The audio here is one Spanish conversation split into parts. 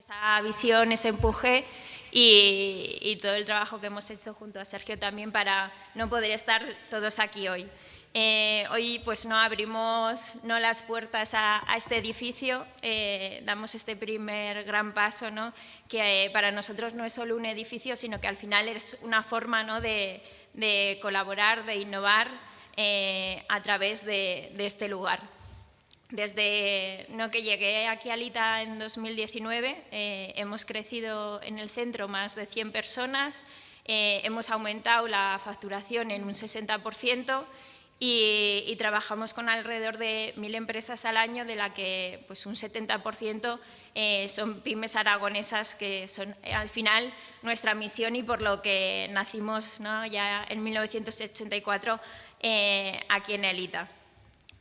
Esa visión, ese empuje y todo el trabajo que hemos hecho junto a Sergio también para no poder estar todos aquí hoy. Hoy pues no abrimos las puertas a este edificio, damos este primer gran paso, ¿no? Que para nosotros no es solo un edificio, sino que al final es una forma, ¿no? de colaborar, de innovar a través de este lugar. Desde que llegué aquí a Lita en 2019, hemos crecido en el centro más de 100 personas, hemos aumentado la facturación en un 60% y trabajamos con alrededor de 1000 empresas al año, de la que pues, un 70% son pymes aragonesas, que son al final nuestra misión y por lo que nacimos, ¿no? Ya en 1984 aquí en Lita.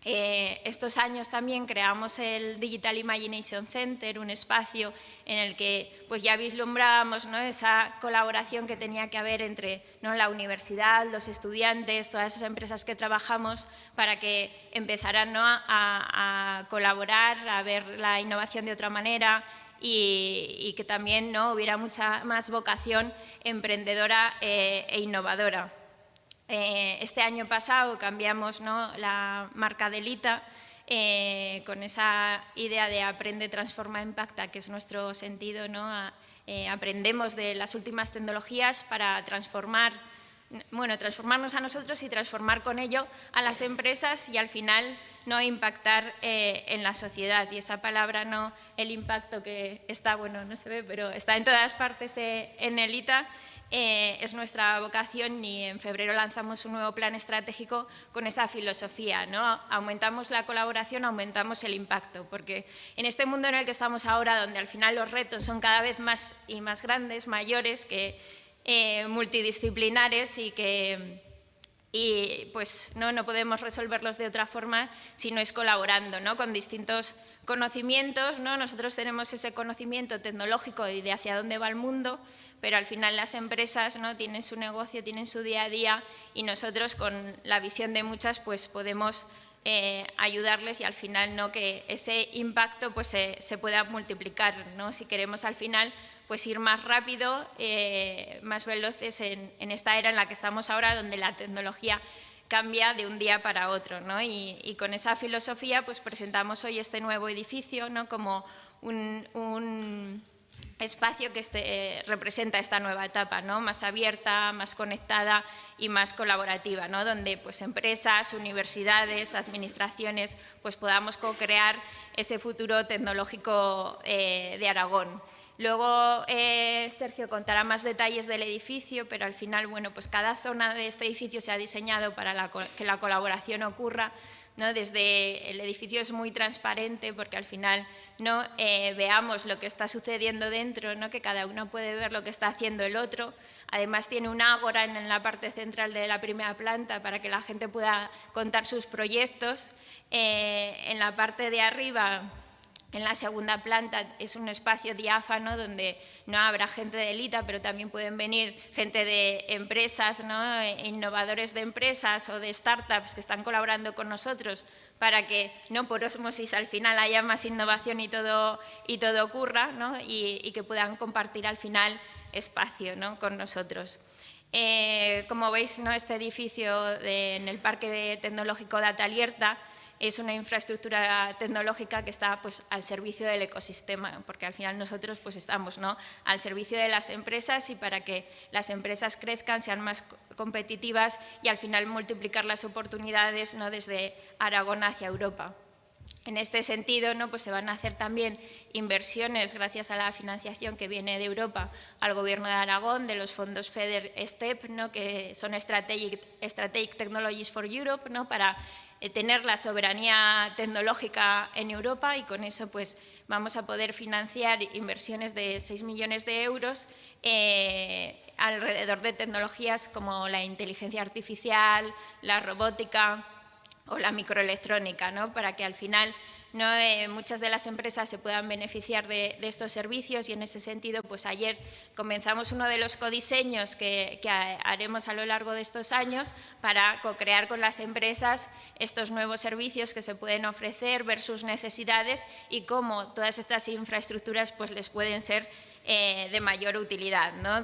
Estos años también creamos el Digital Imagination Center, un espacio en el que pues ya vislumbrábamos, ¿no? esa colaboración que tenía que haber entre, ¿no? la universidad, los estudiantes, todas esas empresas que trabajamos para que empezaran, ¿no? a colaborar, a ver la innovación de otra manera y que también, ¿no? hubiera mucha más vocación emprendedora e innovadora. Este año pasado cambiamos, ¿no? la marca de Lita con esa idea de aprende, transforma, impacta, que es nuestro sentido, ¿no? Aprendemos de las últimas tecnologías para transformarnos a nosotros y transformar con ello a las empresas y al final no impactar en la sociedad. Y esa palabra, ¿no? el impacto que está, no se ve, pero está en todas partes en el Lita, es nuestra vocación y en febrero lanzamos un nuevo plan estratégico con esa filosofía, ¿no? Aumentamos la colaboración, aumentamos el impacto, porque en este mundo en el que estamos ahora, donde al final los retos son cada vez más y más grandes, mayores, que multidisciplinares y pues no podemos resolverlos de otra forma si no es colaborando, ¿no? con distintos conocimientos, ¿no? Nosotros tenemos ese conocimiento tecnológico y de hacia dónde va el mundo, pero al final las empresas, ¿no? tienen su negocio, tienen su día a día y nosotros con la visión de muchas pues podemos ayudarles y al final, ¿no? que ese impacto pues se pueda multiplicar, ¿no? Si queremos al final pues ir más rápido, más veloces en esta era en la que estamos ahora, donde la tecnología cambia de un día para otro, ¿no? Y con esa filosofía pues presentamos hoy este nuevo edificio, ¿no? como un espacio que representa esta nueva etapa, ¿no? más abierta, más conectada y más colaborativa, ¿no? donde pues, empresas, universidades, administraciones pues, podamos co-crear ese futuro tecnológico de Aragón. Luego Sergio contará más detalles del edificio, pero al final pues cada zona de este edificio se ha diseñado para que la colaboración ocurra, ¿no? Desde el edificio es muy transparente porque al final ¿no? Veamos lo que está sucediendo dentro, ¿no? que cada uno puede ver lo que está haciendo el otro. Además tiene un ágora en la parte central de la primera planta para que la gente pueda contar sus proyectos. En la parte de arriba, en la segunda planta, es un espacio diáfano donde no habrá gente de Lita, pero también pueden venir gente de empresas, ¿no? innovadores de empresas o de startups que están colaborando con nosotros para que ¿no? por ósmosis al final haya más innovación y todo ocurra, ¿no? y que puedan compartir al final espacio, ¿no? con nosotros. Como veis, ¿no? este edificio en el Parque Tecnológico de Atalierta es una infraestructura tecnológica que está pues, al servicio del ecosistema, porque al final nosotros pues, estamos ¿no? al servicio de las empresas y para que las empresas crezcan, sean más competitivas y al final multiplicar las oportunidades ¿no? desde Aragón hacia Europa. En este sentido, ¿no? pues se van a hacer también inversiones gracias a la financiación que viene de Europa al Gobierno de Aragón, de los fondos FEDER STEP, ¿no? que son Strategic Technologies for Europe, ¿no? para tener la soberanía tecnológica en Europa y con eso pues, vamos a poder financiar inversiones de 6 millones de euros alrededor de tecnologías como la inteligencia artificial, la robótica o la microelectrónica, ¿no? para que al final ¿no? Muchas de las empresas se puedan beneficiar de estos servicios, y en ese sentido, pues ayer comenzamos uno de los codiseños que haremos a lo largo de estos años para co-crear con las empresas estos nuevos servicios que se pueden ofrecer, ver sus necesidades y cómo todas estas infraestructuras pues les pueden ser de mayor utilidad, ¿no?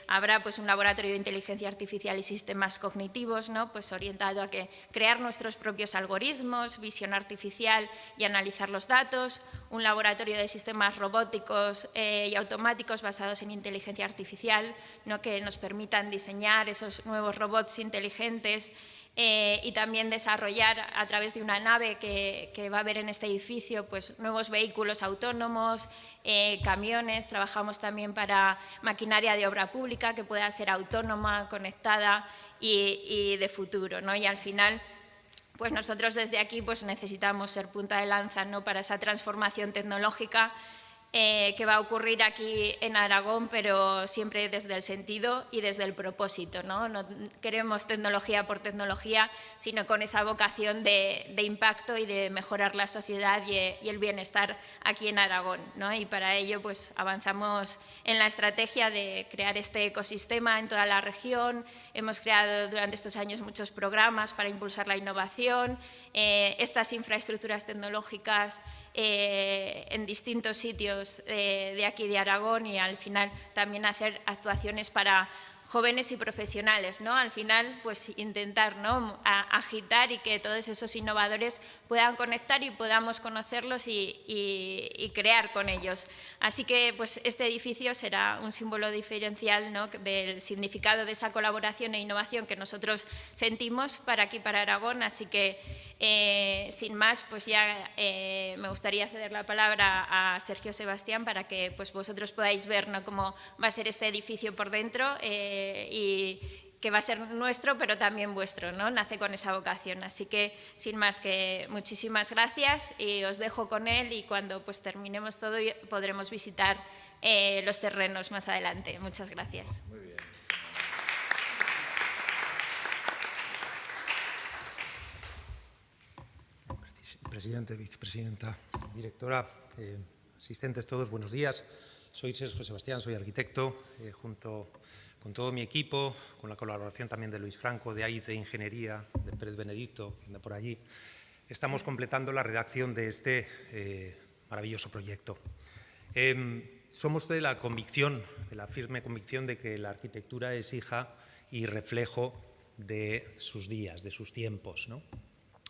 Habrá pues un laboratorio de inteligencia artificial y sistemas cognitivos, ¿no? Pues orientado a crear nuestros propios algoritmos, visión artificial y analizar los datos, un laboratorio de sistemas robóticos y automáticos basados en inteligencia artificial, ¿no? Que nos permitan diseñar esos nuevos robots inteligentes, y también desarrollar a través de una nave que va a haber en este edificio pues, nuevos vehículos autónomos, camiones. Trabajamos también para maquinaria de obra pública que pueda ser autónoma, conectada y de futuro, ¿no? Y al final, pues nosotros desde aquí pues, necesitamos ser punta de lanza, ¿no? Para esa transformación tecnológica que va a ocurrir aquí en Aragón, pero siempre desde el sentido y desde el propósito, ¿no? No queremos tecnología por tecnología, sino con esa vocación de impacto y de mejorar la sociedad y el bienestar aquí en Aragón, ¿no? Y para ello pues, avanzamos en la estrategia de crear este ecosistema en toda la región. Hemos creado durante estos años muchos programas para impulsar la innovación, estas infraestructuras tecnológicas en distintos sitios de aquí de Aragón, y al final también hacer actuaciones para jóvenes y profesionales, ¿no? Al final, pues intentar, ¿no? Agitar y que todos esos innovadores puedan conectar y podamos conocerlos y crear con ellos. Así que pues, este edificio será un símbolo diferencial, ¿no? Del significado de esa colaboración e innovación que nosotros sentimos para aquí, para Aragón. Así que, sin más, pues ya me gustaría ceder la palabra a Sergio Sebastián para que pues, vosotros podáis ver, ¿no? Cómo va a ser este edificio por dentro, y que va a ser nuestro, pero también vuestro, ¿no? Nace con esa vocación. Así que, sin más, que muchísimas gracias y os dejo con él, y cuando pues, terminemos todo podremos visitar los terrenos más adelante. Muchas gracias. Muy bien. Presidente, vicepresidenta, directora, asistentes todos, buenos días. Soy Sergio Sebastián, soy arquitecto, junto con todo mi equipo, con la colaboración también de Luis Franco, de AID de Ingeniería, de Pérez Benedicto, que anda por allí. Estamos completando la redacción de este maravilloso proyecto. Somos de la convicción, de la firme convicción de que la arquitectura es hija y reflejo de sus días, de sus tiempos, ¿no?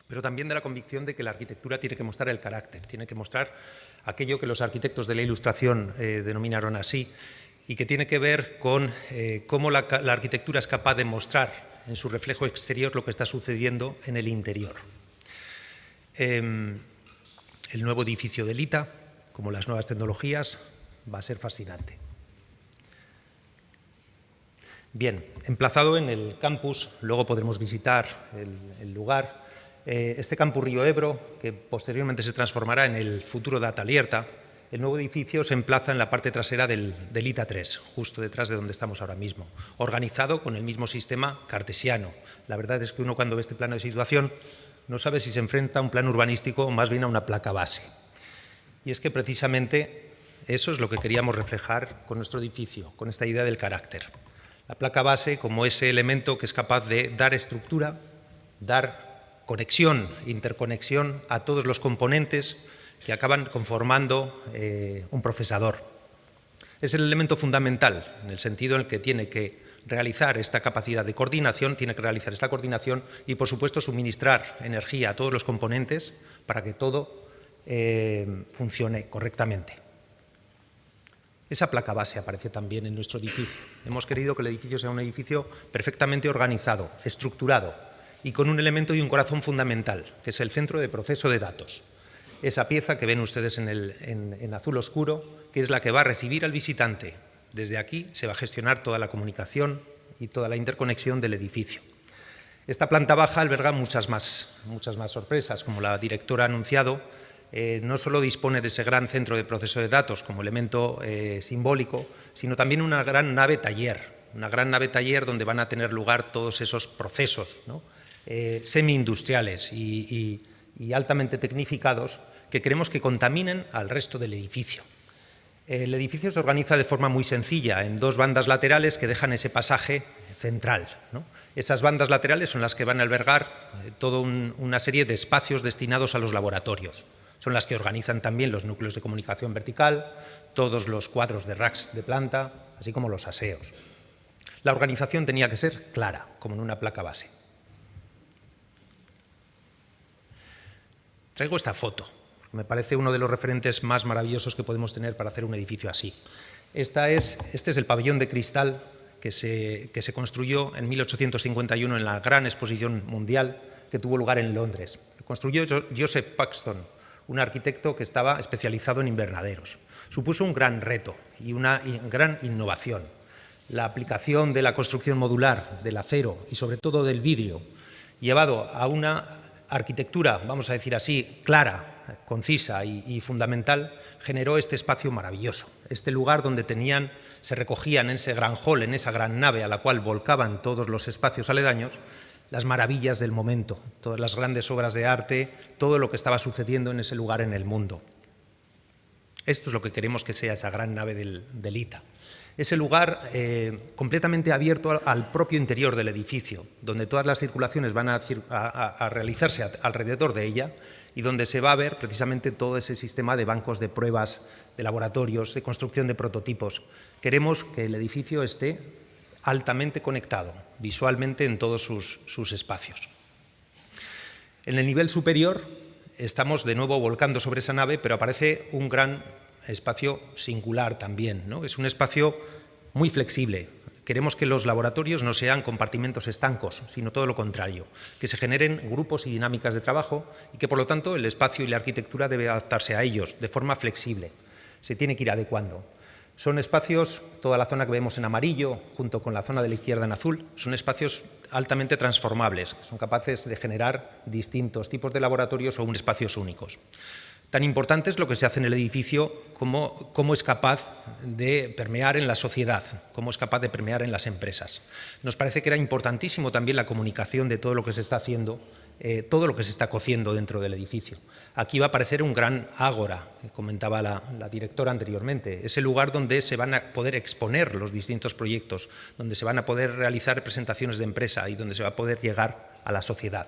Pero también de la convicción de que la arquitectura tiene que mostrar el carácter, tiene que mostrar aquello que los arquitectos de la Ilustración denominaron así, y que tiene que ver con cómo la arquitectura es capaz de mostrar en su reflejo exterior lo que está sucediendo en el interior. El nuevo edificio del ITA, como las nuevas tecnologías, va a ser fascinante. Bien, emplazado en el campus, luego podremos visitar el lugar. Este campus Río Ebro, que posteriormente se transformará en el futuro Data Lierta, el nuevo edificio se emplaza en la parte trasera del ITA 3, justo detrás de donde estamos ahora mismo, organizado con el mismo sistema cartesiano. La verdad es que uno, cuando ve este plano de situación, no sabe si se enfrenta a un plan urbanístico o más bien a una placa base. Y es que precisamente eso es lo que queríamos reflejar con nuestro edificio, con esta idea del carácter. La placa base como ese elemento que es capaz de dar estructura, dar conexión, interconexión a todos los componentes que acaban conformando un procesador. Es el elemento fundamental en el sentido en el que tiene que realizar esta capacidad de coordinación, tiene que realizar esta coordinación y, por supuesto, suministrar energía a todos los componentes para que todo funcione correctamente. Esa placa base aparece también en nuestro edificio. Hemos querido que el edificio sea un edificio perfectamente organizado, estructurado y con un elemento y un corazón fundamental, que es el centro de proceso de datos. Esa pieza que ven ustedes en azul oscuro, que es la que va a recibir al visitante. Desde aquí se va a gestionar toda la comunicación y toda la interconexión del edificio. Esta planta baja alberga muchas más sorpresas, como la directora ha anunciado. No solo dispone de ese gran centro de proceso de datos como elemento simbólico, sino también una gran nave taller donde van a tener lugar todos esos procesos, ¿no? Semi-industriales y altamente tecnificados que queremos que contaminen al resto del edificio. El edificio se organiza de forma muy sencilla, en dos bandas laterales que dejan ese pasaje central, ¿no? Esas bandas laterales son las que van a albergar toda una serie de espacios destinados a los laboratorios. Son las que organizan también los núcleos de comunicación vertical, todos los cuadros de racks de planta, así como los aseos. La organización tenía que ser clara, como en una placa base. Traigo esta foto. Me parece uno de los referentes más maravillosos que podemos tener para hacer un edificio así. Este es el pabellón de cristal que se construyó en 1851 en la gran exposición mundial que tuvo lugar en Londres. Lo construyó Joseph Paxton, un arquitecto que estaba especializado en invernaderos. Supuso un gran reto y una gran innovación. La aplicación de la construcción modular, del acero y sobre todo del vidrio, llevado a una arquitectura, vamos a decir así, clara, concisa y fundamental, generó este espacio maravilloso, este lugar donde se recogían en ese gran hall, en esa gran nave a la cual volcaban todos los espacios aledaños, las maravillas del momento, todas las grandes obras de arte, todo lo que estaba sucediendo en ese lugar en el mundo. Esto es lo que queremos que sea esa gran nave del ITA. Ese lugar completamente abierto al propio interior del edificio, donde todas las circulaciones van a realizarse alrededor de ella y donde se va a ver precisamente todo ese sistema de bancos de pruebas, de laboratorios, de construcción de prototipos. Queremos que el edificio esté altamente conectado visualmente en todos sus espacios. En el nivel superior estamos de nuevo volcando sobre esa nave, pero aparece un gran espacio singular también, ¿no? Es un espacio muy flexible. Queremos que los laboratorios no sean compartimentos estancos, sino todo lo contrario, que se generen grupos y dinámicas de trabajo y que, por lo tanto, el espacio y la arquitectura debe adaptarse a ellos de forma flexible. Se tiene que ir adecuando. Son espacios, toda la zona que vemos en amarillo, junto con la zona de la izquierda en azul, son espacios altamente transformables, que son capaces de generar distintos tipos de laboratorios o espacios únicos. Tan importante es lo que se hace en el edificio como cómo es capaz de permear en la sociedad, cómo es capaz de permear en las empresas. Nos parece que era importantísimo también la comunicación de todo lo que se está haciendo, todo lo que se está cociendo dentro del edificio. Aquí va a aparecer un gran ágora, que comentaba la directora anteriormente, ese lugar donde se van a poder exponer los distintos proyectos, donde se van a poder realizar presentaciones de empresa y donde se va a poder llegar a la sociedad.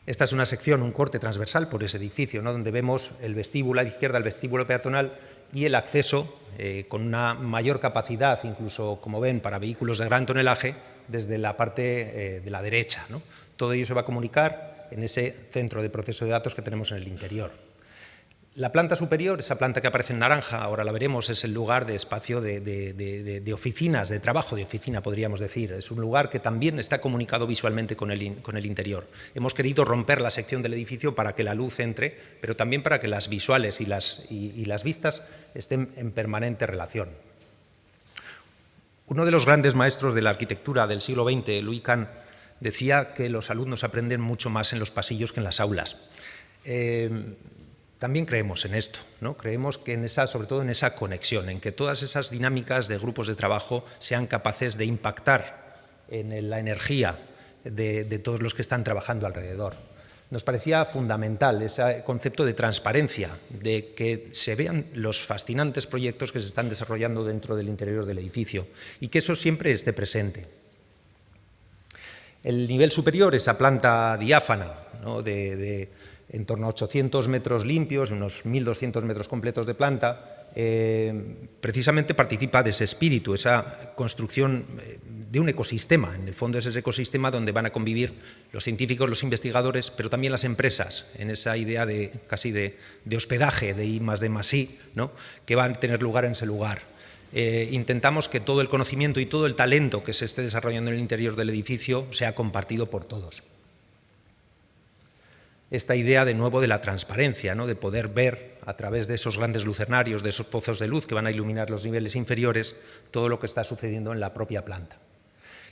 Esta es una sección, un corte transversal por ese edificio, ¿no? Donde vemos el vestíbulo a la izquierda, el vestíbulo peatonal y el acceso con una mayor capacidad, incluso, como ven, para vehículos de gran tonelaje, desde la parte de la derecha, ¿no? Todo ello se va a comunicar en ese centro de proceso de datos que tenemos en el interior. La planta superior, esa planta que aparece en naranja, ahora la veremos, es el lugar de espacio de oficinas, de trabajo de oficina, podríamos decir. Es un lugar que también está comunicado visualmente con el interior. Hemos querido romper la sección del edificio para que la luz entre, pero también para que las visuales y las vistas estén en permanente relación. Uno de los grandes maestros de la arquitectura del siglo XX, Louis Kahn, decía que los alumnos aprenden mucho más en los pasillos que en las aulas. También creemos en esto, ¿no? Creemos que sobre todo en esa conexión, en que todas esas dinámicas de grupos de trabajo sean capaces de impactar en la energía de todos los que están trabajando alrededor. Nos parecía fundamental ese concepto de transparencia, de que se vean los fascinantes proyectos que se están desarrollando dentro del interior del edificio y que eso siempre esté presente. El nivel superior, esa planta diáfana, ¿no? En torno a 800 metros limpios, unos 1.200 metros completos de planta, precisamente participa de ese espíritu, esa construcción de un ecosistema. En el fondo es ese ecosistema donde van a convivir los científicos, los investigadores, pero también las empresas, en esa idea casi de hospedaje, de I+D+I, ¿no? Que van a tener lugar en ese lugar. Intentamos que todo el conocimiento y todo el talento que se esté desarrollando en el interior del edificio sea compartido por todos. Esta idea de nuevo de la transparencia, ¿no? De poder ver a través de esos grandes lucernarios, de esos pozos de luz que van a iluminar los niveles inferiores, todo lo que está sucediendo en la propia planta.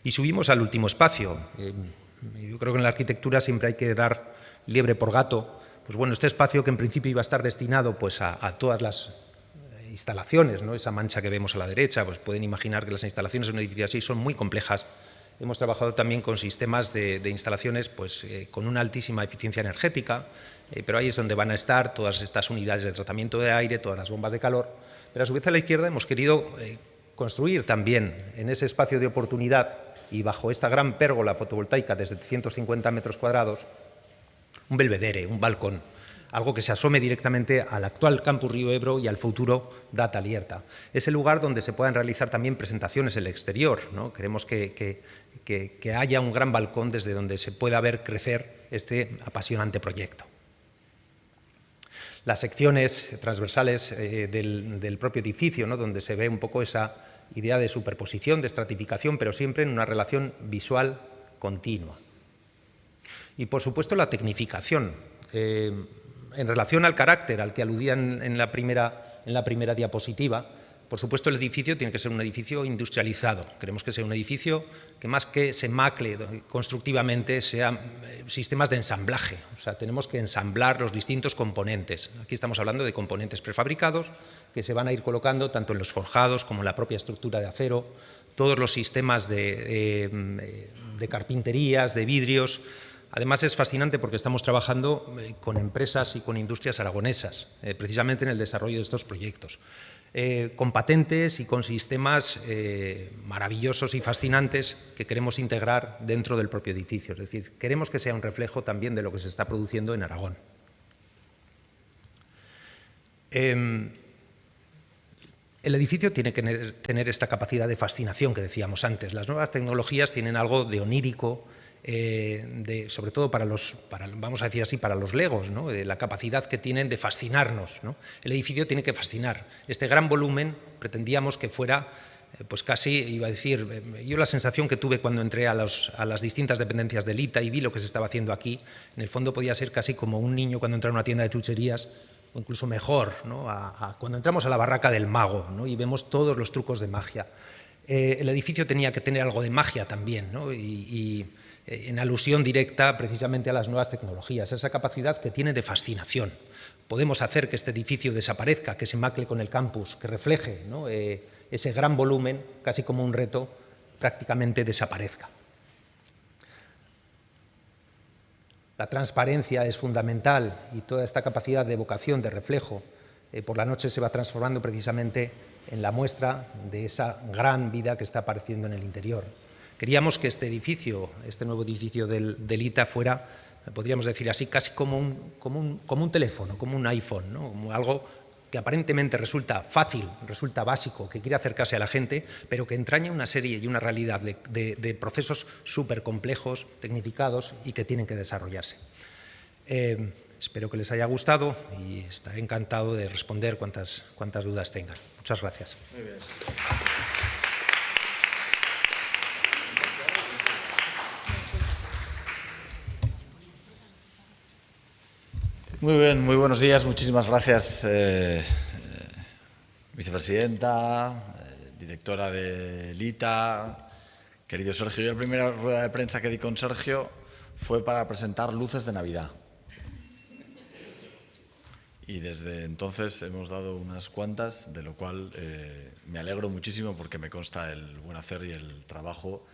Y subimos al último espacio. Yo creo que en la arquitectura siempre hay que dar liebre por gato. Pues bueno, este espacio que en principio iba a estar destinado pues a todas las instalaciones, ¿no? Esa mancha que vemos a la derecha, pues pueden imaginar que las instalaciones de un edificio así son muy complejas hemos trabajado también con sistemas de instalaciones pues, con una altísima eficiencia energética, pero ahí es donde van a estar todas estas unidades de tratamiento de aire, todas las bombas de calor. Pero a su vez a la izquierda hemos querido construir también en ese espacio de oportunidad y bajo esta gran pérgola fotovoltaica de 750 metros cuadrados, un belvedere, un balcón, algo que se asome directamente al actual Campus Río Ebro y al futuro Data Alierta. Es el lugar donde se puedan realizar también presentaciones en el exterior, ¿no? Queremos que haya un gran balcón desde donde se pueda ver crecer este apasionante proyecto. Las secciones transversales del propio edificio, ¿no? Donde se ve un poco esa idea de superposición, de estratificación, pero siempre en una relación visual continua. Y, por supuesto, la tecnificación. En relación al carácter al que aludían en la primera diapositiva, por supuesto, el edificio tiene que ser un edificio industrializado. Queremos que sea un edificio que, más que se macle constructivamente, sean sistemas de ensamblaje. O sea, tenemos que ensamblar los distintos componentes. Aquí estamos hablando de componentes prefabricados que se van a ir colocando tanto en los forjados como en la propia estructura de acero, todos los sistemas de carpinterías, de vidrios. Además, es fascinante porque estamos trabajando con empresas y con industrias aragonesas, precisamente en el desarrollo de estos proyectos, con patentes y con sistemas maravillosos y fascinantes que queremos integrar dentro del propio edificio. Es decir, queremos que sea un reflejo también de lo que se está produciendo en Aragón. El edificio tiene que tener esta capacidad de fascinación que decíamos antes. Las nuevas tecnologías tienen algo de onírico, sobre todo vamos a decir así, para los legos, ¿no? La capacidad que tienen de fascinarnos, ¿no? El edificio tiene que fascinar. Este gran volumen pretendíamos que fuera, pues casi, iba a decir, yo la sensación que tuve cuando entré a las distintas dependencias del ITA y vi lo que se estaba haciendo aquí, en el fondo podía ser casi como un niño cuando entra a una tienda de chucherías, o incluso mejor, ¿no? Cuando entramos a la barraca del mago, ¿no? Y vemos todos los trucos de magia. El edificio tenía que tener algo de magia también, ¿no? Y en alusión directa precisamente a las nuevas tecnologías, esa capacidad que tiene de fascinación. Podemos hacer que este edificio desaparezca, que se macle con el campus, que refleje, ¿no? Ese gran volumen, casi como un reto, prácticamente desaparezca. La transparencia es fundamental y toda esta capacidad de evocación, de reflejo, por la noche se va transformando precisamente en la muestra de esa gran vida que está apareciendo en el interior. Queríamos que este edificio, este nuevo edificio del ITA fuera, podríamos decir así, casi como un teléfono, como un iPhone, ¿no? Como algo que aparentemente resulta fácil, resulta básico, que quiere acercarse a la gente, pero que entraña una serie y una realidad de procesos súper complejos, tecnificados y que tienen que desarrollarse. Espero que les haya gustado y estaré encantado de responder cuantas dudas tengan. Muchas gracias. Muy bien. Muy bien, muy buenos días. Muchísimas gracias, vicepresidenta, directora del ITA, querido Sergio. Yo la primera rueda de prensa que di con Sergio fue para presentar luces de Navidad. Y desde entonces hemos dado unas cuantas, de lo cual me alegro muchísimo porque me consta el buen hacer y el trabajo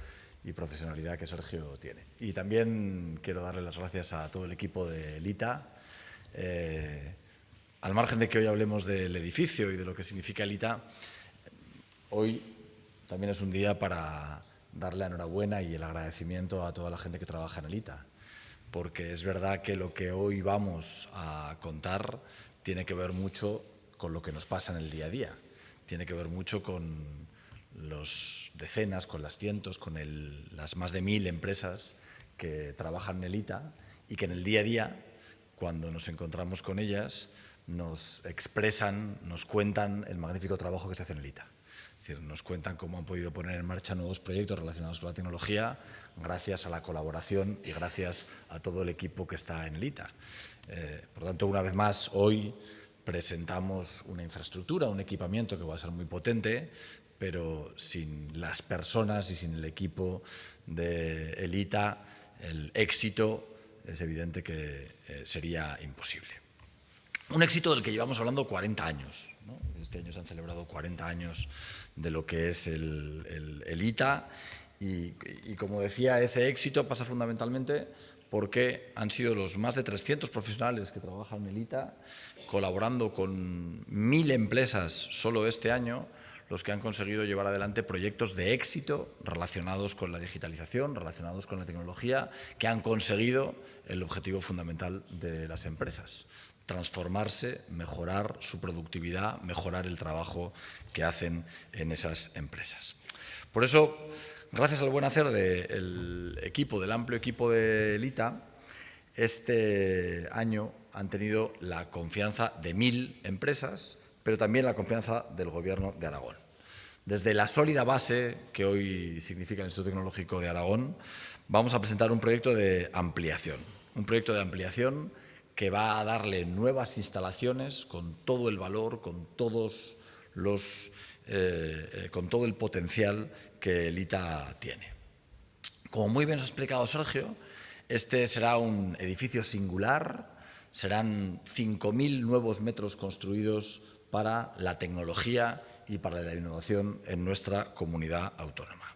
y profesionalidad que Sergio tiene. Y también quiero darle las gracias a todo el equipo del ITA. Al margen de que hoy hablemos del edificio y de lo que significa el ITA, hoy también es un día para darle la enhorabuena y el agradecimiento a toda la gente que trabaja en el ITA, porque es verdad que lo que hoy vamos a contar tiene que ver mucho con lo que nos pasa en el día a día, tiene que ver mucho con los decenas, con las cientos, con las más de 1000 empresas que trabajan en el ITA y que en el día a día, cuando nos encontramos con ellas, nos expresan, nos cuentan el magnífico trabajo que se hace en el ITA. Es decir, nos cuentan cómo han podido poner en marcha nuevos proyectos relacionados con la tecnología gracias a la colaboración y gracias a todo el equipo que está en el ITA. Por lo tanto, una vez más, hoy presentamos una infraestructura, un equipamiento que va a ser muy potente, pero sin las personas y sin el equipo del ITA, el éxito es evidente que sería imposible. Un éxito del que llevamos hablando 40 años, ¿no? Este año se han celebrado 40 años de lo que es el ITA Y como decía, ese éxito pasa fundamentalmente porque han sido los más de 300 profesionales que trabajan en el ITA, colaborando con 1000 empresas solo este año, los que han conseguido llevar adelante proyectos de éxito relacionados con la digitalización, relacionados con la tecnología, que han conseguido el objetivo fundamental de las empresas: transformarse, mejorar su productividad, mejorar el trabajo que hacen en esas empresas. Por eso, gracias al buen hacer del amplio equipo del ITA, este año han tenido la confianza de 1000 empresas, pero también la confianza del Gobierno de Aragón. Desde la sólida base que hoy significa el Instituto Tecnológico de Aragón, vamos a presentar un proyecto de ampliación. Un proyecto de ampliación que va a darle nuevas instalaciones con todo el valor, con todo el potencial que el ITA tiene. Como muy bien os ha explicado Sergio, este será un edificio singular, serán 5000 nuevos metros construidos para la tecnología y para la innovación en nuestra comunidad autónoma.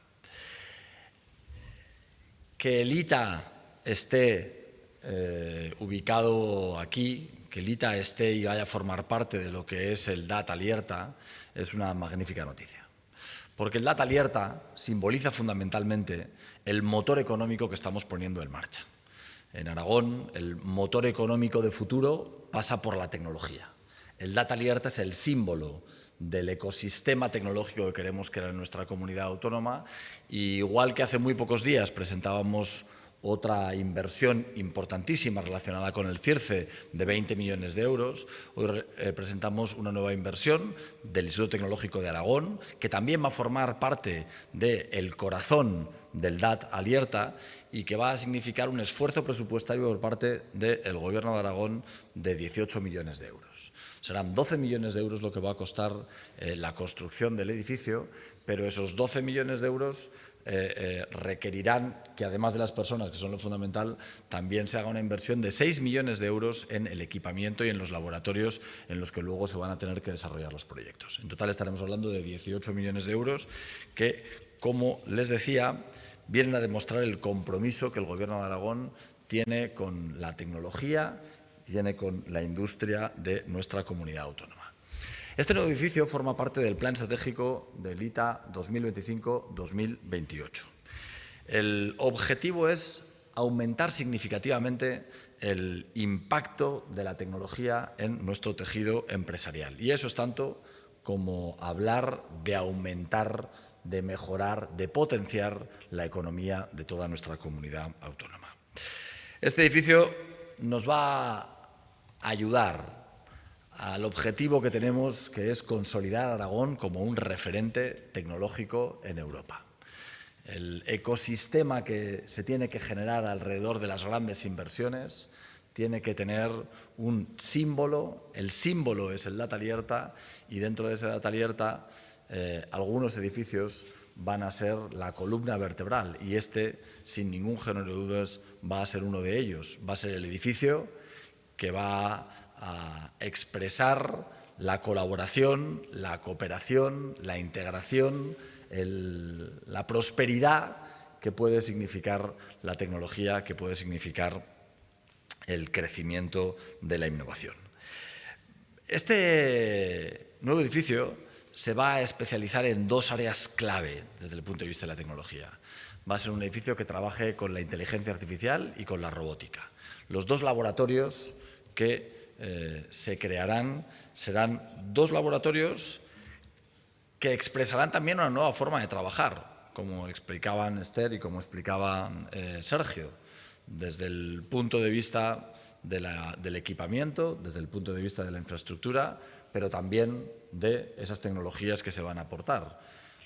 Que el ITA esté ubicado aquí, que el ITA esté y vaya a formar parte de lo que es el Data Alerta, es una magnífica noticia. Porque el Data Alerta simboliza fundamentalmente el motor económico que estamos poniendo en marcha. En Aragón, el motor económico de futuro pasa por la tecnología. El Data Alerta es el símbolo del ecosistema tecnológico que queremos crear en nuestra comunidad autónoma. Y igual que hace muy pocos días presentábamos otra inversión importantísima relacionada con el CIRCE de 20 millones de euros. Hoy presentamos una nueva inversión del Instituto Tecnológico de Aragón, que también va a formar parte del corazón del DAT Alerta y que va a significar un esfuerzo presupuestario por parte del Gobierno de Aragón de 18 millones de euros. Serán 12 millones de euros lo que va a costar la construcción del edificio, pero esos 12 millones de euros requerirán que, además de las personas, que son lo fundamental, también se haga una inversión de 6 millones de euros en el equipamiento y en los laboratorios en los que luego se van a tener que desarrollar los proyectos. En total estaremos hablando de 18 millones de euros que, como les decía, vienen a demostrar el compromiso que el Gobierno de Aragón tiene con la tecnología, tiene con la industria de nuestra comunidad autónoma. Este nuevo edificio forma parte del Plan Estratégico del ITA 2025-2028. El objetivo es aumentar significativamente el impacto de la tecnología en nuestro tejido empresarial. Y eso es tanto como hablar de aumentar, de mejorar, de potenciar la economía de toda nuestra comunidad autónoma. Este edificio nos va a ayudar al objetivo que tenemos, que es consolidar a Aragón como un referente tecnológico en Europa. El ecosistema que se tiene que generar alrededor de las grandes inversiones tiene que tener un símbolo. El símbolo es el Data Alerta y dentro de ese Data Alerta algunos edificios van a ser la columna vertebral y este, sin ningún género de dudas, va a ser uno de ellos. Va a ser el edificio que va a expresar la colaboración, la cooperación, la integración, la prosperidad que puede significar la tecnología, que puede significar el crecimiento de la innovación. Este nuevo edificio se va a especializar en dos áreas clave desde el punto de vista de la tecnología. Va a ser un edificio que trabaje con la inteligencia artificial y con la robótica. Los dos laboratorios que se crearán serán dos laboratorios que expresarán también una nueva forma de trabajar, como explicaban Esther y como explicaba Sergio, desde el punto de vista del equipamiento, desde el punto de vista de la infraestructura, pero también de esas tecnologías que se van a aportar.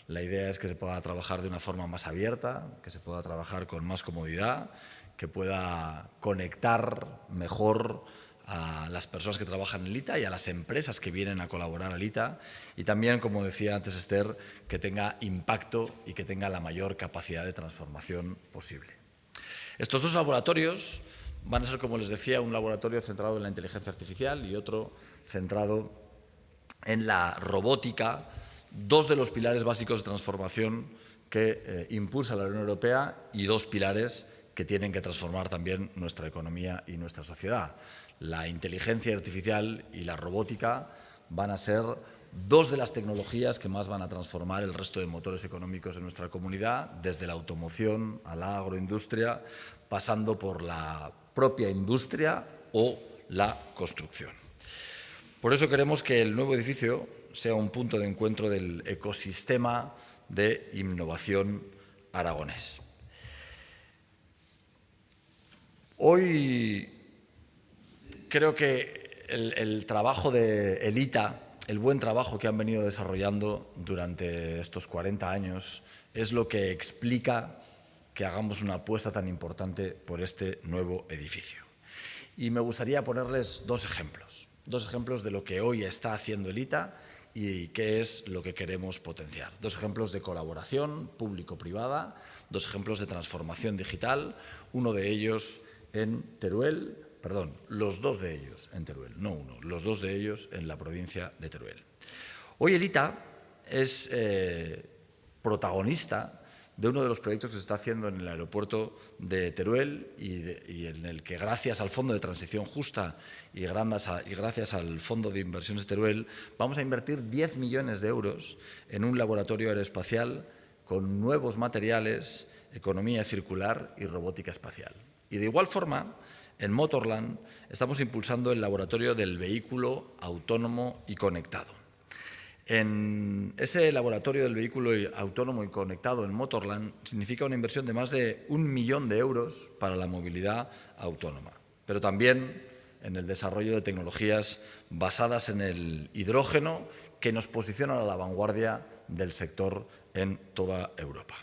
La idea es que se pueda trabajar de una forma más abierta, que se pueda trabajar con más comodidad, que pueda conectar mejor a las personas que trabajan en el ITA y a las empresas que vienen a colaborar al ITA y también, como decía antes Esther, que tenga impacto y que tenga la mayor capacidad de transformación posible. Estos dos laboratorios van a ser, como les decía, un laboratorio centrado en la inteligencia artificial y otro centrado en la robótica, dos de los pilares básicos de transformación que impulsa la Unión Europea y dos pilares que tienen que transformar también nuestra economía y nuestra sociedad. La inteligencia artificial y la robótica van a ser dos de las tecnologías que más van a transformar el resto de motores económicos de nuestra comunidad, desde la automoción a la agroindustria, pasando por la propia industria o la construcción. Por eso queremos que el nuevo edificio sea un punto de encuentro del ecosistema de innovación aragonés. Hoy creo que el trabajo de Elita, el buen trabajo que han venido desarrollando durante estos 40 años, es lo que explica que hagamos una apuesta tan importante por este nuevo edificio. Y me gustaría ponerles dos ejemplos de lo que hoy está haciendo Elita y qué es lo que queremos potenciar. Dos ejemplos de colaboración público-privada, dos ejemplos de transformación digital, uno de ellos en Teruel, los dos de ellos en Teruel, no uno, los dos de ellos en la provincia de Teruel. Hoy Elita es protagonista de uno de los proyectos que se está haciendo en el aeropuerto de Teruel y en el que, gracias al Fondo de Transición Justa y gracias al Fondo de Inversiones de Teruel, vamos a invertir 10 millones de euros en un laboratorio aeroespacial con nuevos materiales, economía circular y robótica espacial. Y de igual forma, en Motorland estamos impulsando el laboratorio del vehículo autónomo y conectado. En ese laboratorio del vehículo autónomo y conectado en Motorland significa una inversión de más de 1 millón de euros para la movilidad autónoma, pero también en el desarrollo de tecnologías basadas en el hidrógeno que nos posicionan a la vanguardia del sector en toda Europa.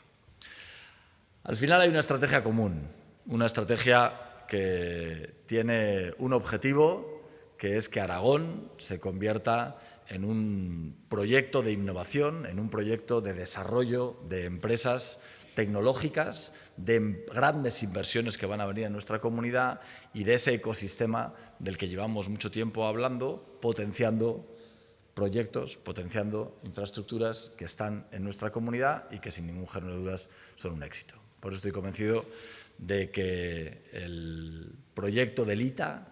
Al final hay una estrategia común, una estrategia que tiene un objetivo, que es que Aragón se convierta en un proyecto de innovación, en un proyecto de desarrollo de empresas tecnológicas, de grandes inversiones que van a venir a nuestra comunidad y de ese ecosistema del que llevamos mucho tiempo hablando, potenciando proyectos, potenciando infraestructuras que están en nuestra comunidad y que sin ningún género de dudas son un éxito. Por eso estoy convencido de que el proyecto de Elita,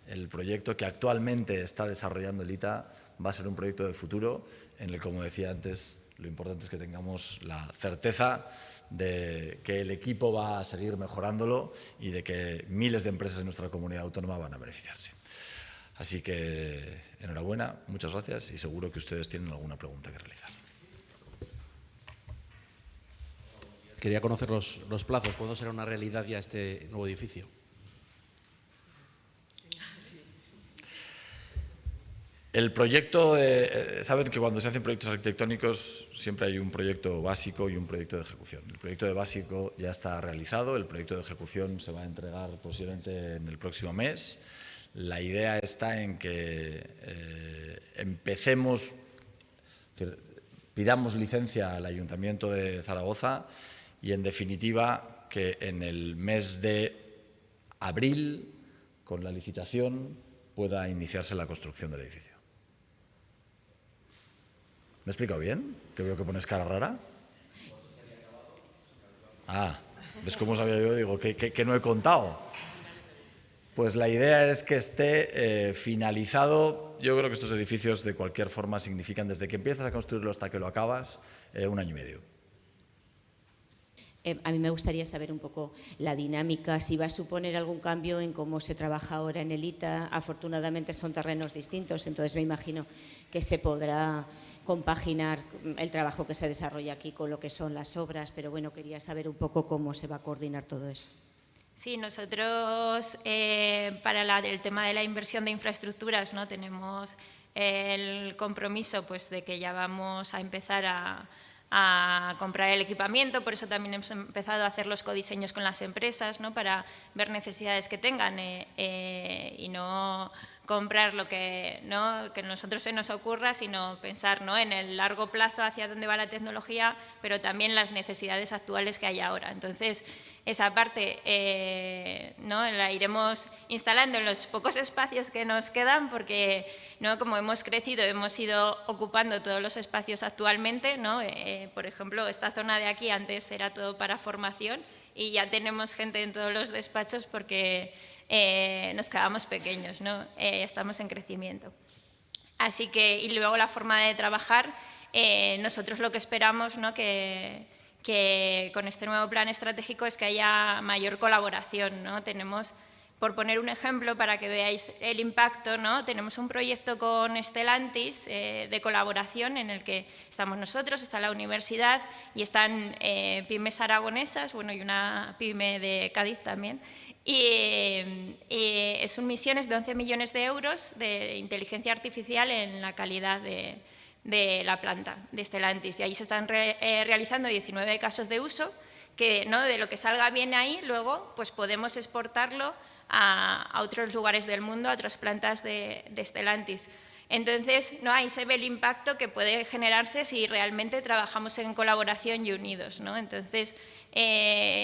el proyecto que actualmente está desarrollando Elita, va a ser un proyecto de futuro en el, como decía antes, lo importante es que tengamos la certeza de que el equipo va a seguir mejorándolo y de que miles de empresas en nuestra comunidad autónoma van a beneficiarse. Así que enhorabuena, muchas gracias y seguro que ustedes tienen alguna pregunta que realizar. Quería conocer los plazos. ¿Cuándo será una realidad ya este nuevo edificio? El proyecto, saben que cuando se hacen proyectos arquitectónicos siempre hay un proyecto básico y un proyecto de ejecución. El proyecto de básico ya está realizado, el proyecto de ejecución se va a entregar posiblemente en el próximo mes. La idea está en que empecemos, pidamos licencia al Ayuntamiento de Zaragoza y, en definitiva, que en el mes de abril, con la licitación, pueda iniciarse la construcción del edificio. ¿Me he explicado bien? Que veo que pones cara rara. Ah, ¿ves cómo sabía yo? Digo, que no he contado. Pues la idea es que esté finalizado. Yo creo que estos edificios de cualquier forma significan, desde que empiezas a construirlo hasta que lo acabas, 1 año y medio. A mí me gustaría saber un poco la dinámica, si va a suponer algún cambio en cómo se trabaja ahora en Elita. Afortunadamente son terrenos distintos, entonces me imagino que se podrá compaginar el trabajo que se desarrolla aquí con lo que son las obras, pero bueno, quería saber un poco cómo se va a coordinar todo eso. Sí, nosotros para el tema de la inversión de infraestructuras, ¿no?, tenemos el compromiso pues, de que ya vamos a empezar a comprar el equipamiento, por eso también hemos empezado a hacer los codiseños con las empresas, ¿no?, para ver necesidades que tengan y no comprar lo que, ¿no?, que a nosotros se nos ocurra, sino pensar, ¿no?, en el largo plazo hacia dónde va la tecnología, pero también las necesidades actuales que hay ahora. Entonces, esa parte ¿no?, la iremos instalando en los pocos espacios que nos quedan, porque, ¿no?, como hemos crecido, hemos ido ocupando todos los espacios actualmente, ¿no? Por ejemplo, esta zona de aquí antes era todo para formación y ya tenemos gente en todos los despachos porque nos quedamos pequeños, ¿no? Estamos en crecimiento. Así que, y luego la forma de trabajar, nosotros lo que esperamos, ¿no?, que con este nuevo plan estratégico es que haya mayor colaboración, ¿no? Tenemos, por poner un ejemplo para que veáis el impacto, ¿no?, tenemos un proyecto con Stellantis de colaboración en el que estamos nosotros, está la universidad y están pymes aragonesas, bueno, y una pyme de Cádiz también. Y son misiones de 11 millones de euros de inteligencia artificial en la calidad de la planta de Stellantis. Y ahí se están realizando 19 casos de uso que, ¿no?, de lo que salga bien ahí, luego pues podemos exportarlo a otros lugares del mundo, a otras plantas de Stellantis. Entonces, ¿no?, ahí se ve el impacto que puede generarse si realmente trabajamos en colaboración y unidos, ¿no? Entonces,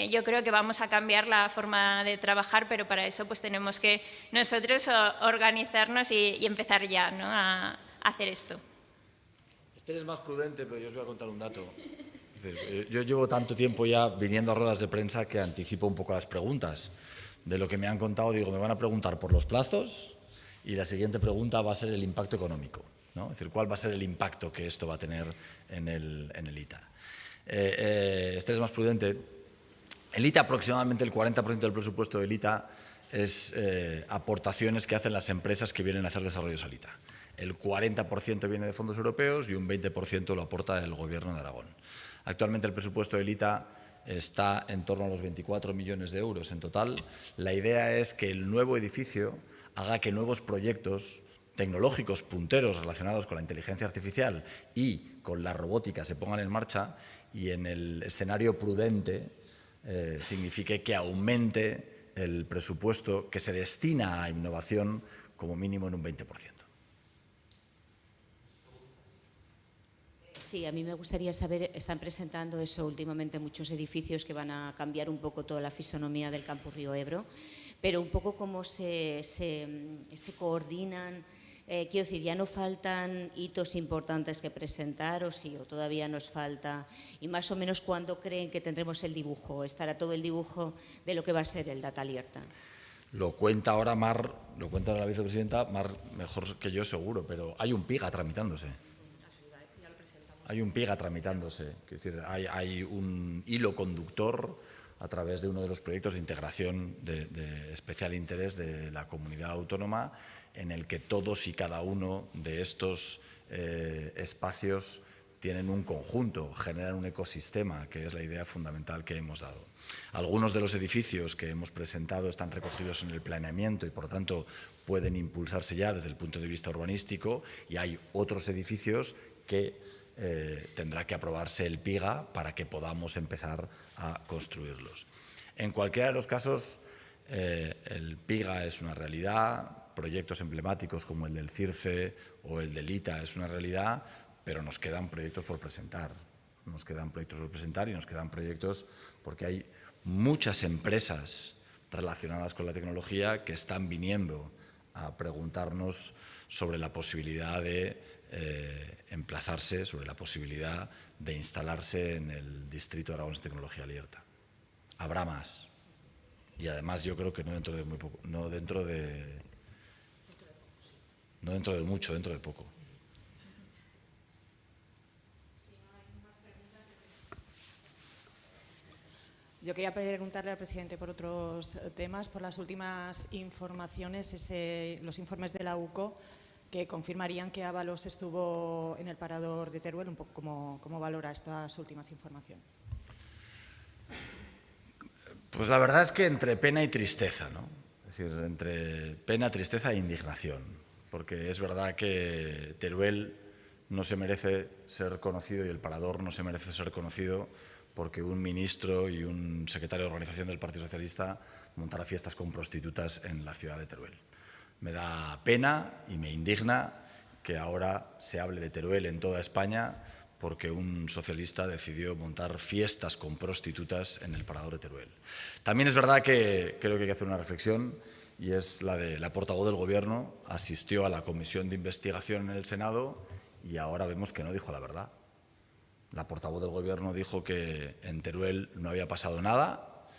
yo creo que vamos a cambiar la forma de trabajar, pero para eso pues tenemos que nosotros organizarnos y empezar ya, ¿no?, a hacer esto. Este es más prudente, pero yo os voy a contar un dato. Es decir, yo llevo tanto tiempo ya viniendo a ruedas de prensa que anticipo un poco las preguntas. De lo que me han contado, digo, me van a preguntar por los plazos y la siguiente pregunta va a ser el impacto económico, ¿no? Es decir, ¿cuál va a ser el impacto que esto va a tener en el ITA? Este es más prudente. El ITA, aproximadamente el 40% del presupuesto del ITA es aportaciones que hacen las empresas que vienen a hacer desarrollos al ITA. El 40% viene de fondos europeos y un 20% lo aporta el Gobierno de Aragón. Actualmente el presupuesto del ITA está en torno a los 24 millones de euros en total. La idea es que el nuevo edificio haga que nuevos proyectos tecnológicos punteros relacionados con la inteligencia artificial y con la robótica se pongan en marcha, y en el escenario prudente signifique que aumente el presupuesto que se destina a innovación como mínimo en un 20%. Sí, a mí me gustaría saber, están presentando eso últimamente muchos edificios que van a cambiar un poco toda la fisonomía del Campus Río Ebro, pero un poco cómo se coordinan. Quiero decir, ¿ya no faltan hitos importantes que presentar o sí, o todavía nos falta? Y más o menos, ¿cuándo creen que tendremos el dibujo? ¿Estará todo el dibujo de lo que va a ser el Data Alerta? Lo cuenta ahora Mar, lo cuenta la vicepresidenta, Mar mejor que yo seguro, pero hay un PIGA tramitándose. Hay un PIGA tramitándose, es decir, hay un hilo conductor a través de uno de los proyectos de integración de especial interés de la comunidad autónoma, en el que todos y cada uno de estos espacios tienen un conjunto, generan un ecosistema, que es la idea fundamental que hemos dado. Algunos de los edificios que hemos presentado están recogidos en el planeamiento y, por lo tanto, pueden impulsarse ya desde el punto de vista urbanístico, y hay otros edificios que tendrá que aprobarse el PIGA para que podamos empezar a construirlos. En cualquiera de los casos, el PIGA es una realidad, proyectos emblemáticos como el del CIRCE o el del ITA es una realidad, pero nos quedan proyectos por presentar. Nos quedan proyectos por presentar y nos quedan proyectos porque hay muchas empresas relacionadas con la tecnología que están viniendo a preguntarnos sobre la posibilidad de emplazarse, sobre la posibilidad de instalarse en el distrito de Aragón de Tecnología Abierta. Habrá más. Y además yo creo que no dentro de muy poco, no dentro de mucho, dentro de poco. Yo quería preguntarle al presidente por otros temas, por las últimas informaciones, los informes de la UCO, que confirmarían que Ábalos estuvo en el parador de Teruel. Un poco ¿cómo valora estas últimas informaciones? Pues la verdad es que entre pena y tristeza, ¿no? Es decir, entre pena, tristeza e indignación, porque es verdad que Teruel no se merece ser conocido y el parador no se merece ser conocido porque un ministro y un secretario de organización del Partido Socialista montara fiestas con prostitutas en la ciudad de Teruel. Me da pena y me indigna que ahora se hable de Teruel en toda España porque un socialista decidió montar fiestas con prostitutas en el parador de Teruel. También es verdad que creo que hay que hacer una reflexión, y es la de la portavoz del Gobierno asistió a la comisión de investigación en el Senado y ahora vemos que no dijo la verdad. La portavoz del Gobierno dijo que en Teruel no había pasado nada,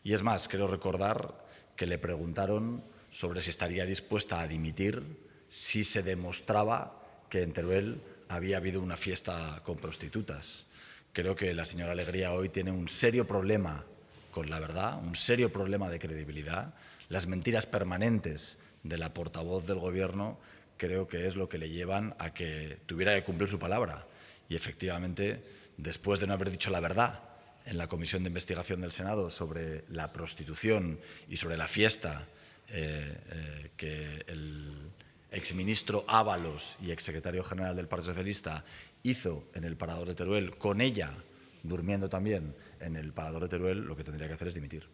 y es más, quiero recordar que le preguntaron sobre si estaría dispuesta a dimitir si se demostraba que en Teruel había habido una fiesta con prostitutas. Creo que la señora Alegría hoy tiene un serio problema con la verdad, un serio problema de credibilidad. Las mentiras permanentes de la portavoz del Gobierno creo que es lo que le llevan a que tuviera que cumplir su palabra. Y efectivamente, después de no haber dicho la verdad en la comisión de investigación del Senado sobre la prostitución y sobre la fiesta que el exministro Ábalos y exsecretario general del Partido Socialista hizo en el parador de Teruel, con ella durmiendo también en el parador de Teruel, lo que tendría que hacer es dimitir.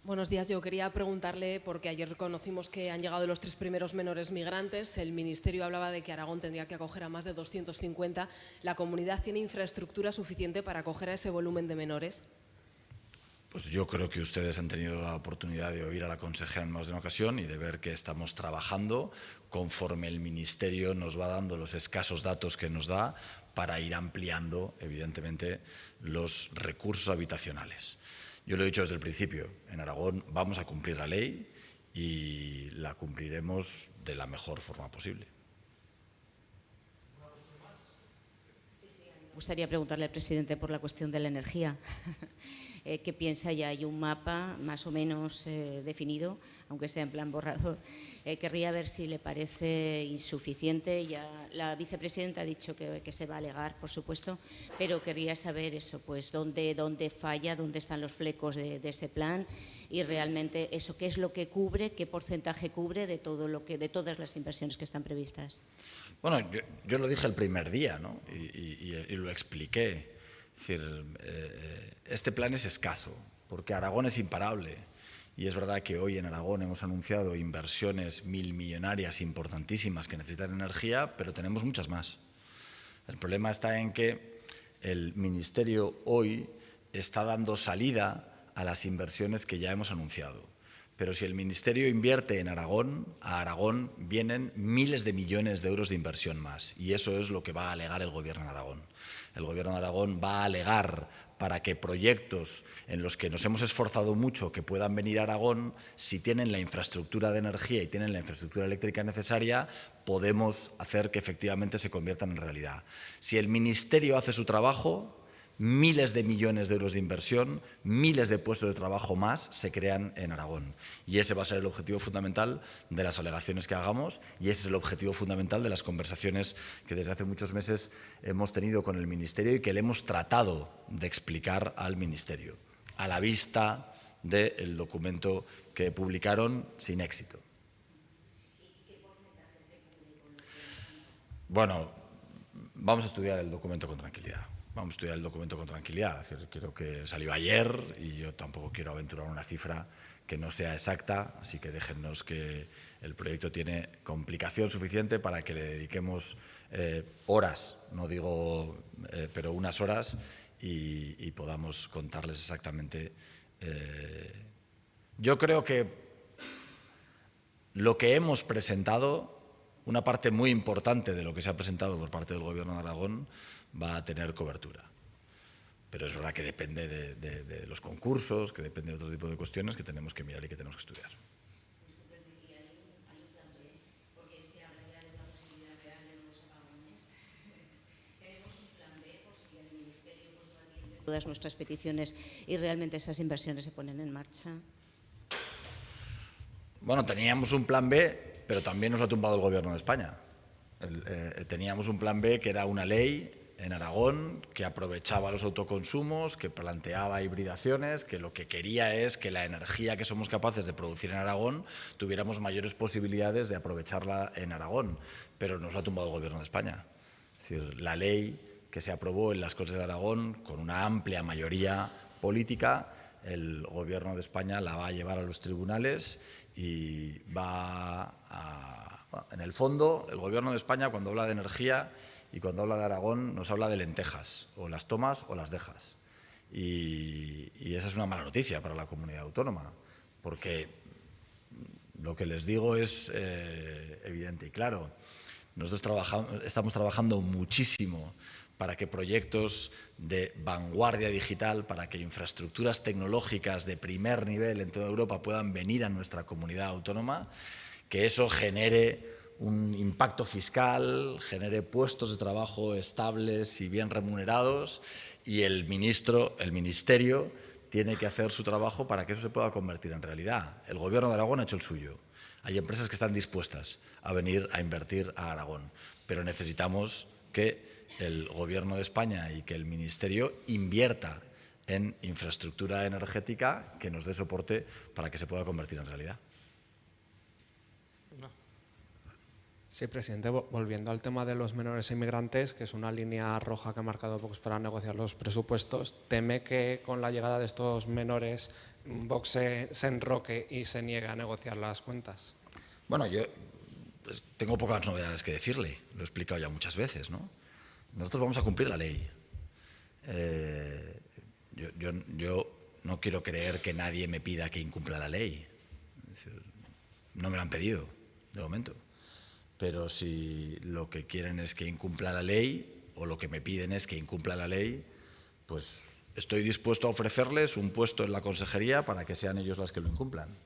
Buenos días. Yo quería preguntarle, porque ayer conocimos que han llegado los 3 primeros menores migrantes. El Ministerio hablaba de que Aragón tendría que acoger a más de 250. ¿La comunidad tiene infraestructura suficiente para acoger a ese volumen de menores? Pues yo creo que ustedes han tenido la oportunidad de oír a la consejera en más de una ocasión y de ver que estamos trabajando conforme el Ministerio nos va dando los escasos datos que nos da para ir ampliando, evidentemente, los recursos habitacionales. Yo lo he dicho desde el principio, en Aragón vamos a cumplir la ley y la cumpliremos de la mejor forma posible. Me gustaría preguntarle al presidente por la cuestión de la energía. ¿Qué piensa? Ya hay un mapa más o menos definido, aunque sea en plan borrador. Querría ver si le parece insuficiente. Ya la vicepresidenta ha dicho que se va a alegar, por supuesto, pero querría saber eso, pues dónde falla, dónde están los flecos de ese plan y realmente eso, qué es lo que cubre, qué porcentaje cubre de todas las inversiones que están previstas. Bueno, yo lo dije el primer día, ¿no? y lo expliqué. Es decir, este plan es escaso, porque Aragón es imparable. Y es verdad que hoy en Aragón hemos anunciado inversiones milmillonarias importantísimas que necesitan energía, pero tenemos muchas más. El problema está en que el Ministerio hoy está dando salida a las inversiones que ya hemos anunciado. Pero si el Ministerio invierte en Aragón, a Aragón vienen miles de millones de euros de inversión más. Y eso es lo que va a alegar el Gobierno de Aragón. El Gobierno de Aragón va a alegar para que proyectos en los que nos hemos esforzado mucho que puedan venir a Aragón, si tienen la infraestructura de energía y tienen la infraestructura eléctrica necesaria, podemos hacer que efectivamente se conviertan en realidad. Si el Ministerio hace su trabajo, miles de millones de euros de inversión, miles de puestos de trabajo más se crean en Aragón. Y ese va a ser el objetivo fundamental de las alegaciones que hagamos y ese es el objetivo fundamental de las conversaciones que desde hace muchos meses hemos tenido con el Ministerio y que le hemos tratado de explicar al Ministerio, a la vista del documento que publicaron sin éxito. Bueno, vamos a estudiar el documento con tranquilidad. Vamos a estudiar el documento con tranquilidad. Es decir, creo que salió ayer y yo tampoco quiero aventurar una cifra que no sea exacta, así que déjennos que el proyecto tiene complicación suficiente para que le dediquemos horas, no digo, pero unas horas y podamos contarles exactamente. Yo creo que lo que hemos presentado, una parte muy importante de lo que se ha presentado por parte del Gobierno de Aragón, va a tener cobertura. Pero es verdad que depende de los concursos, que depende de otro tipo de cuestiones que tenemos que mirar y que tenemos que estudiar. Todas nuestras peticiones y realmente esas inversiones se ponen en marcha. Bueno, teníamos un plan B, pero también nos ha tumbado el Gobierno de España. Teníamos un plan B que era una ley en Aragón que aprovechaba los autoconsumos, que planteaba hibridaciones, que lo que quería es que la energía que somos capaces de producir en Aragón tuviéramos mayores posibilidades de aprovecharla en Aragón, pero nos lo ha tumbado el Gobierno de España. Es decir, la ley que se aprobó en las Cortes de Aragón con una amplia mayoría política el Gobierno de España la va a llevar a los tribunales y en el fondo, el Gobierno de España, cuando habla de energía y cuando habla de Aragón, nos habla de lentejas, o las tomas o las dejas. Y esa es una mala noticia para la comunidad autónoma, porque lo que les digo es evidente y claro. Nosotros estamos trabajando muchísimo para que proyectos de vanguardia digital, para que infraestructuras tecnológicas de primer nivel en toda Europa puedan venir a nuestra comunidad autónoma, que eso genere un impacto fiscal, genere puestos de trabajo estables y bien remunerados, y el ministerio tiene que hacer su trabajo para que eso se pueda convertir en realidad. El Gobierno de Aragón ha hecho el suyo. Hay empresas que están dispuestas a venir a invertir a Aragón, pero necesitamos que el Gobierno de España y que el Ministerio invierta en infraestructura energética que nos dé soporte para que se pueda convertir en realidad. Sí, presidente, volviendo al tema de los menores inmigrantes, que es una línea roja que ha marcado Vox para negociar los presupuestos, ¿teme que con la llegada de estos menores Vox se enroque y se niegue a negociar las cuentas? Bueno, yo tengo pocas novedades que decirle, lo he explicado ya muchas veces, ¿no? Nosotros vamos a cumplir la ley. Yo no quiero creer que nadie me pida que incumpla la ley. Es decir, no me lo han pedido, de momento. Pero si lo que quieren es que incumpla la ley, o lo que me piden es que incumpla la ley, pues estoy dispuesto a ofrecerles un puesto en la consejería para que sean ellos las que lo incumplan.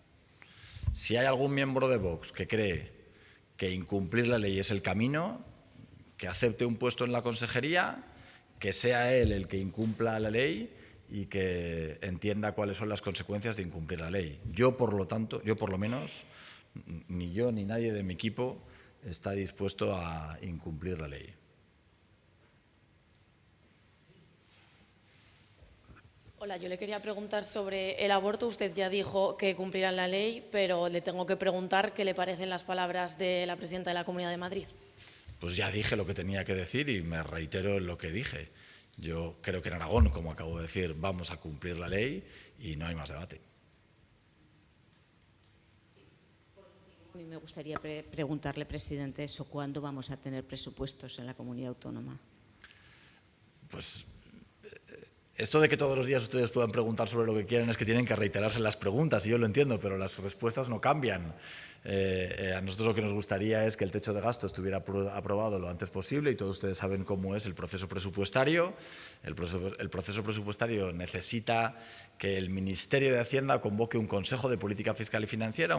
Si hay algún miembro de Vox que cree que incumplir la ley es el camino, que acepte un puesto en la consejería, que sea él el que incumpla la ley y que entienda cuáles son las consecuencias de incumplir la ley. Yo, por lo menos, ni yo ni nadie de mi equipo está dispuesto a incumplir la ley. Hola, yo le quería preguntar sobre el aborto. Usted ya dijo que cumplirán la ley, pero le tengo que preguntar qué le parecen las palabras de la presidenta de la Comunidad de Madrid. Pues ya dije lo que tenía que decir y me reitero en lo que dije. Yo creo que en Aragón, como acabo de decir, vamos a cumplir la ley y no hay más debate. A mí me gustaría preguntarle, presidente, eso, ¿cuándo vamos a tener presupuestos en la comunidad autónoma? Pues esto de que todos los días ustedes puedan preguntar sobre lo que quieren es que tienen que reiterarse las preguntas, y yo lo entiendo, pero las respuestas no cambian. A nosotros lo que nos gustaría es que el techo de gasto estuviera aprobado lo antes posible, y todos ustedes saben cómo es el proceso presupuestario. El proceso presupuestario necesita que el Ministerio de Hacienda convoque un Consejo de Política Fiscal y Financiera,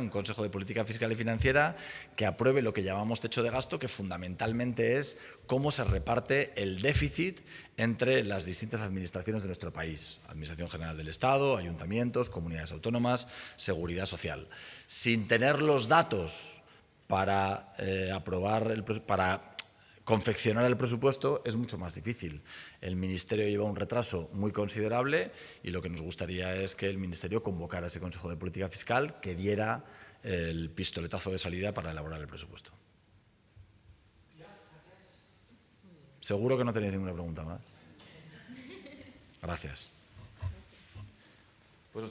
que apruebe lo que llamamos techo de gasto, que fundamentalmente es cómo se reparte el déficit entre las distintas administraciones de nuestro país: Administración General del Estado, ayuntamientos, comunidades autónomas, seguridad social. Sin tener los datos para confeccionar el presupuesto es mucho más difícil. El Ministerio lleva un retraso muy considerable y lo que nos gustaría es que el Ministerio convocara ese Consejo de Política Fiscal que diera el pistoletazo de salida para elaborar el presupuesto. Seguro que no tenéis ninguna pregunta más. Gracias. Pues